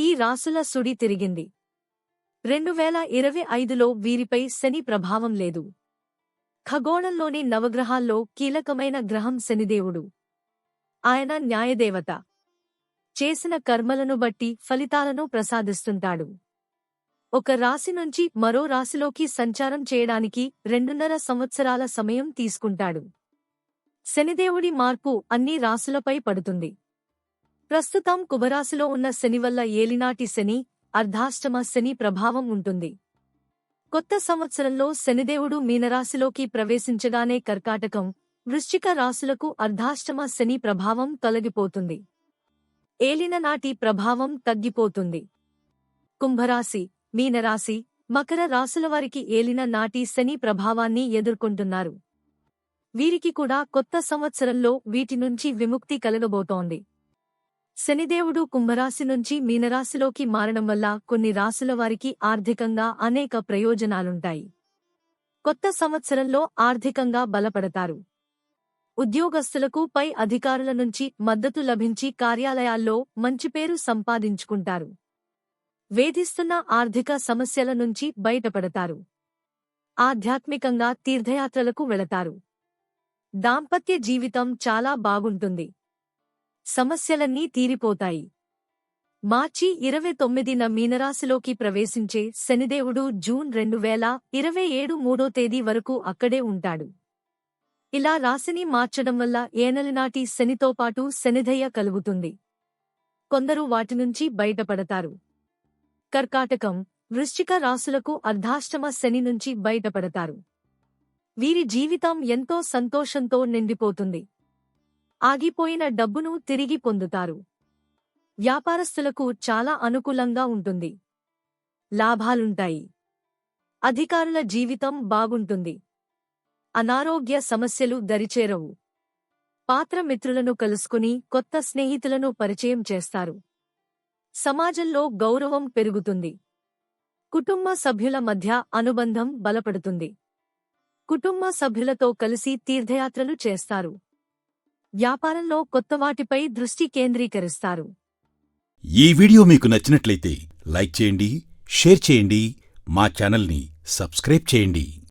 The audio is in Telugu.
ఈ రాసుల సుడి తిరిగింది. 2025లో వీరిపై శని ప్రభావం లేదు. ఖగోళంలోని నవగ్రహాల్లో కీలకమైన గ్రహం శనిదేవుడు. ఆయన న్యాయదేవత. చేసిన కర్మలను బట్టి ఫలితాలను ప్రసాదిస్తుంటాడు. ఒక రాశి నుంచి మరో రాశిలోకి సంచారం చేయడానికి 2.5 సంవత్సరాల సమయం తీసుకుంటాడు. శనిదేవుడి మార్పు అన్ని రాశులపై పడుతుంది. ప్రస్తుతం కుంభరాశిలో ఉన్న శని వల్ల ఏలినాటి శని, అర్ధాష్టమ శని ప్రభావం ఉంటుంది. కొత్త సంవత్సరంలో శనిదేవుడు మీనరాశిలోకి ప్రవేశించగానే కర్కాటకం, వృశ్చిక రాశులకు అర్ధాష్టమ శని ప్రభావం తొలగిపోతుంది. ఏలిననాటి ప్రభావం తగ్గిపోతుంది. కుంభరాశి, మీనరాశి, మకర రాశులవారికి ఏలిన నాటి శని ప్రభావాన్ని ఎదుర్కొంటున్నారు. వీరికి కూడా కొత్త సంవత్సరంలో వీటి నుంచి విముక్తి కలగబోతోంది. శనిదేవుడు కుంభరాశి నుంచి మీనరాశిలోకి మారడం వల్ల కొన్ని రాశుల వారికి ఆర్థికంగా అనేక ప్రయోజనాలుంటాయి. కొత్త సంవత్సరంలో ఆర్థికంగా బలపడతారు. ఉద్యోగస్తులకు పై అధికారుల నుంచి మద్దతు లభించి కార్యాలయాల్లో మంచి పేరు సంపాదించుకుంటారు. వేధిస్తున్న ఆర్థిక సమస్యల నుంచి బయటపడతారు. ఆధ్యాత్మికంగా తీర్థయాత్రలకు వెళతారు. దాంపత్య జీవితం చాలా బాగుంటుంది. సమస్యలన్నీ తీరిపోతాయి. మార్చి 29న మీనరాశిలోకి ప్రవేశించే శనిదేవుడు జూన్ 2027 3వ తేదీ వరకు అక్కడే ఉంటాడు. ఇలా రాశిని మార్చడం వల్ల ఏనలినాటి శనితో పాటు శనిదయ కలుగుతుంది. కొందరు వాటినుంచి బయటపడతారు. కర్కాటకం, వృశ్చిక రాశులకు అర్ధాష్టమ శని నుంచి బయటపడతారు. వీరి జీవితం ఎంతో సంతోషంతో నిండిపోతుంది. ఆగిపోయిన డబ్బును తిరిగి పొందుతారు. వ్యాపారస్తులకు చాలా అనుకూలంగా ఉంటుంది. లాభాలుంటాయి. అధికారుల జీవితం బాగుంటుంది. అనారోగ్య సమస్యలు దరిచేరవు. పాత్ర మిత్రులను కలుసుకుని కొత్త స్నేహితులను పరిచయం చేస్తారు. సమాజంలో గౌరవం పెరుగుతుంది. కుటుంబ సభ్యుల మధ్య అనుబంధం బలపడుతుంది. కుటుంబ సభ్యులతో కలిసి తీర్థయాత్రలు చేస్తారు. వ్యాపారంలో కొత్తవాటిపై దృష్టి కేంద్రీకరిస్తారు. ఈ వీడియో మీకు నచ్చినట్లయితే లైక్ చేయండి, షేర్ చేయండి, మా ఛానల్ని సబ్స్క్రైబ్ చేయండి.